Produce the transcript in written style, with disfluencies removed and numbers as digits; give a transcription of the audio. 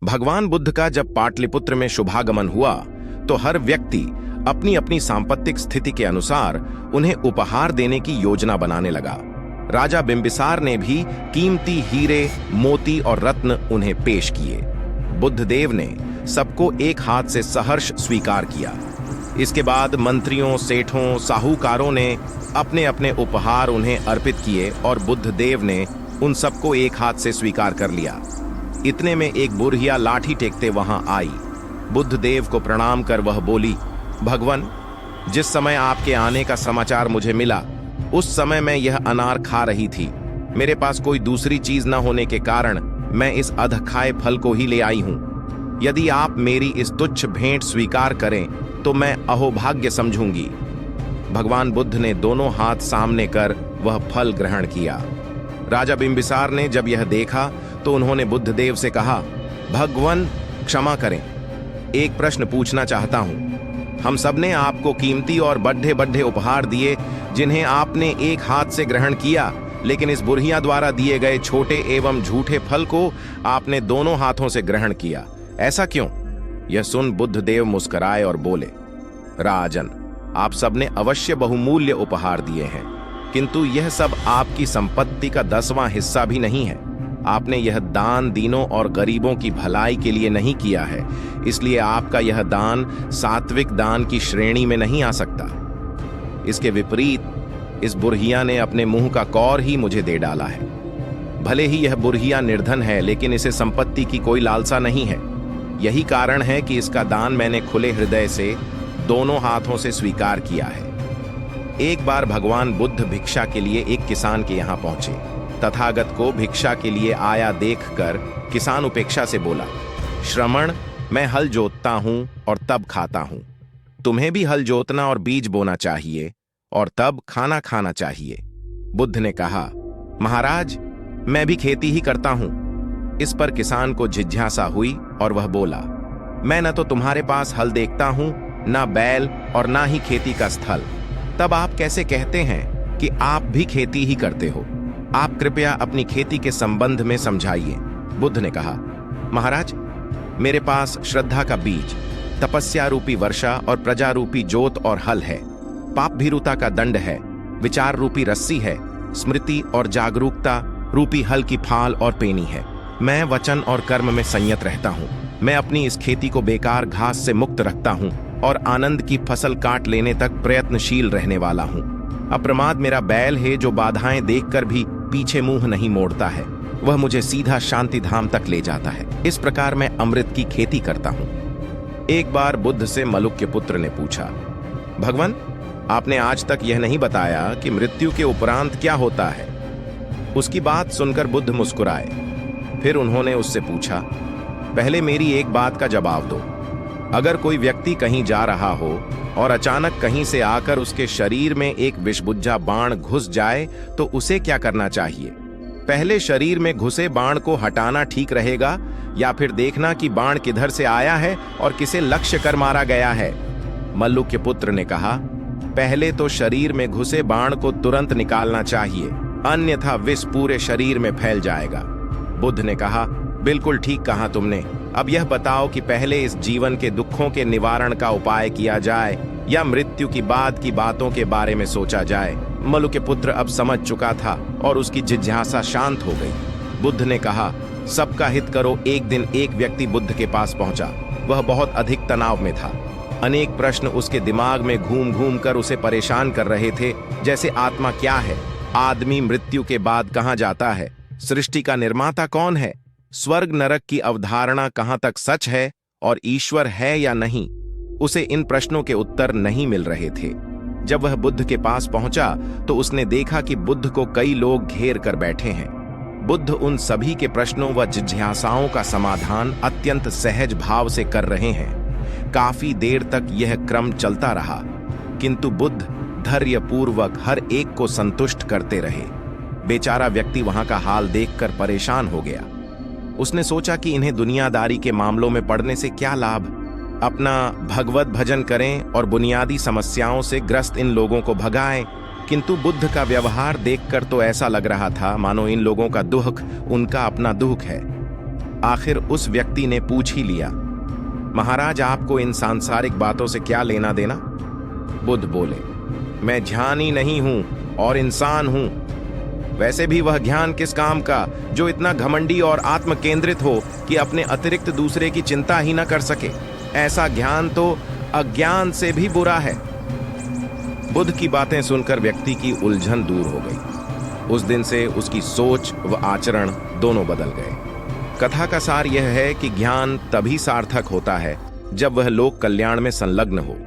भगवान बुद्ध का जब पाटलिपुत्र में शुभागमन हुआ तो हर व्यक्ति अपनी अपनी सांपत्तिक स्थिति के अनुसार उन्हें उपहार देने की योजना बनाने लगा। राजा बिंबिसार ने भी कीमती हीरे, मोती और रत्न उन्हें पेश किए। बुद्धदेव ने सबको एक हाथ से सहर्ष स्वीकार किया। इसके बाद मंत्रियों, सेठों, साहूकारों ने अपने अपने उपहार उन्हें अर्पित किए और बुद्धदेव ने उन सबको एक हाथ से स्वीकार कर लिया। इतने में एक बुढ़िया लाठी टेकते वहां आई। बुद्धदेव को प्रणाम कर वह बोली, भगवान, जिस समय आपके आने का समाचार मुझे मिला उस समय मैं यह अनार खा रही थी। मेरे पास कोई दूसरी चीज न होने के कारण मैं इस अधखाए फल को ही ले आई हूं। यदि आप मेरी इस तुच्छ भेंट स्वीकार करें तो मैं अहोभाग्य समझूंगी। भगवान बुद्ध ने दोनों हाथ सामने कर वह फल ग्रहण किया। राजा बिंबिसार ने जब यह देखा तो उन्होंने बुद्धदेव से कहा, भगवान क्षमा करें, एक प्रश्न पूछना चाहता हूं। हम सबने आपको कीमती और बड्ढे बड्ढे उपहार दिए जिन्हें आपने एक हाथ से ग्रहण किया, लेकिन इस बुढ़िया द्वारा दिए गए छोटे एवं झूठे फल को आपने दोनों हाथों से ग्रहण किया, ऐसा क्यों? यह सुन बुद्धदेव मुस्कुराए और बोले, राजन, आप सबने अवश्य बहुमूल्य उपहार दिए हैं, किंतु यह सब आपकी संपत्ति का 10वां हिस्सा भी नहीं है। आपने यह दान दीनों और गरीबों की भलाई के लिए नहीं किया है, इसलिए आपका यह दान सात्विक दान की श्रेणी में नहीं आ सकता। इसके विपरीत इस बुढ़िया ने अपने मुंह का कौर ही मुझे दे डाला है। भले ही यह बुढ़िया निर्धन है, लेकिन इसे संपत्ति की कोई लालसा नहीं है। यही कारण है कि इसका दान मैंने खुले हृदय से दोनों हाथों से स्वीकार किया है। एक बार भगवान बुद्ध भिक्षा के लिए एक किसान के यहां पहुंचे। तथागत को भिक्षा के लिए आया देखकर किसान उपेक्षा से बोला, श्रमण, मैं हल जोतता हूं और तब खाता हूं। तुम्हें भी हल जोतना और बीज बोना चाहिए और तब खाना खाना चाहिए। बुद्ध ने कहा, महाराज, मैं भी खेती ही करता हूं। इस पर किसान को जिज्ञासा हुई और वह बोला, मैं न तो तुम्हारे पास हल देखता हूं, ना बैल और ना ही खेती का स्थल, तब आप कैसे कहते हैं कि आप भी खेती ही करते हो? आप कृपया अपनी खेती के संबंध में समझाइए। बुद्ध ने कहा, महाराज, मेरे पास श्रद्धा का बीज, तपस्या रूपी वर्षा और प्रजा रूपी जोत और हल है। पाप भीरुता का दंड है, विचार रूपी रस्सी है, स्मृति और जागरूकता रूपी हल की फाल और पेनी है। मैं वचन और कर्म में संयत रहता हूँ। मैं अपनी इस खेती को बेकार घास से मुक्त रखता हूँ और आनंद की फसल काट लेने तक प्रयत्नशील रहने वाला हूँ। अप्रमाद मेरा बैल है जो बाधाएं देखकर भी पीछे मुंह नहीं मोड़ता है। वह मुझे सीधा शांति धाम तक ले जाता है। इस प्रकार मैं अमृत की खेती करता हूँ। एक बार बुद्ध से मलुक्य पुत्र ने पूछा, भगवान, आपने आज तक यह नहीं बताया कि मृत्यु के उपरांत क्या होता है। उसकी बात सुनकर बुद्ध मुस्कुराए। फिर उन्होंने उससे पूछा, पहले मेरी एक बात का जवाब दो। अगर कोई व्यक्ति कहीं जा रहा हो और अचानक कहीं से आकर उसके शरीर में एक विषबुज्झा बाण घुस जाए तो उसे क्या करना चाहिए? पहले शरीर में घुसे बाण को हटाना ठीक रहेगा या फिर देखना कि बाण किधर से आया है और किसे लक्ष्य कर मारा गया है? मल्लुक्य पुत्र ने कहा, पहले तो शरीर में घुसे बाण को तुरंत निकालना चाहिए, अन्यथा विष पूरे शरीर में फैल जाएगा। बुद्ध ने कहा, बिल्कुल ठीक कहा तुमने। अब यह बताओ कि पहले इस जीवन के दुखों के निवारण का उपाय किया जाए या मृत्यु की बाद की बातों के बारे में सोचा जाए? मलुक्य पुत्र अब समझ चुका था और उसकी जिज्ञासा शांत हो गई। बुद्ध ने कहा, सबका हित करो। एक दिन एक व्यक्ति बुद्ध के पास पहुंचा। वह बहुत अधिक तनाव में था। अनेक प्रश्न उसके दिमाग में घूम घूम कर उसे परेशान कर रहे थे, जैसे आत्मा क्या है, आदमी मृत्यु के बाद कहां जाता है, सृष्टि का निर्माता कौन है, स्वर्ग नरक की अवधारणा कहां तक सच है और ईश्वर है या नहीं। उसे इन प्रश्नों के उत्तर नहीं मिल रहे थे। जब वह बुद्ध के पास पहुंचा तो उसने देखा कि बुद्ध को कई लोग घेर कर बैठे हैं। बुद्ध उन सभी के प्रश्नों व जिज्ञासाओं का समाधान अत्यंत सहज भाव से कर रहे हैं। काफी देर तक यह क्रम चलता रहा, किंतु बुद्ध धैर्यपूर्वक हर एक को संतुष्ट करते रहे। बेचारा व्यक्ति वहां का हाल देखकर परेशान हो गया। उसने सोचा कि इन्हें दुनियादारी के मामलों में पड़ने से क्या लाभ, अपना भगवत भजन करें और बुनियादी समस्याओं से ग्रस्त इन लोगों को भगाएं। किंतु बुद्ध का व्यवहार देखकर तो ऐसा लग रहा था मानो इन लोगों का दुख उनका अपना दुख है। आखिर उस व्यक्ति ने पूछ ही लिया, महाराज आपको इन सांसारिक बातों से क्या लेना देना? बुद्ध बोले, मैं ज्ञानी नहीं हूं और इंसान हूं। वैसे भी वह ज्ञान किस काम का जो इतना घमंडी और आत्म केंद्रित हो कि अपने अतिरिक्त दूसरे की चिंता ही न कर सके। ऐसा ज्ञान तो अज्ञान से भी बुरा है। बुद्ध की बातें सुनकर व्यक्ति की उलझन दूर हो गई। उस दिन से उसकी सोच व आचरण दोनों बदल गए। कथा का सार यह है कि ज्ञान तभी सार्थक होता है जब वह लोक कल्याण में संलग्न हो।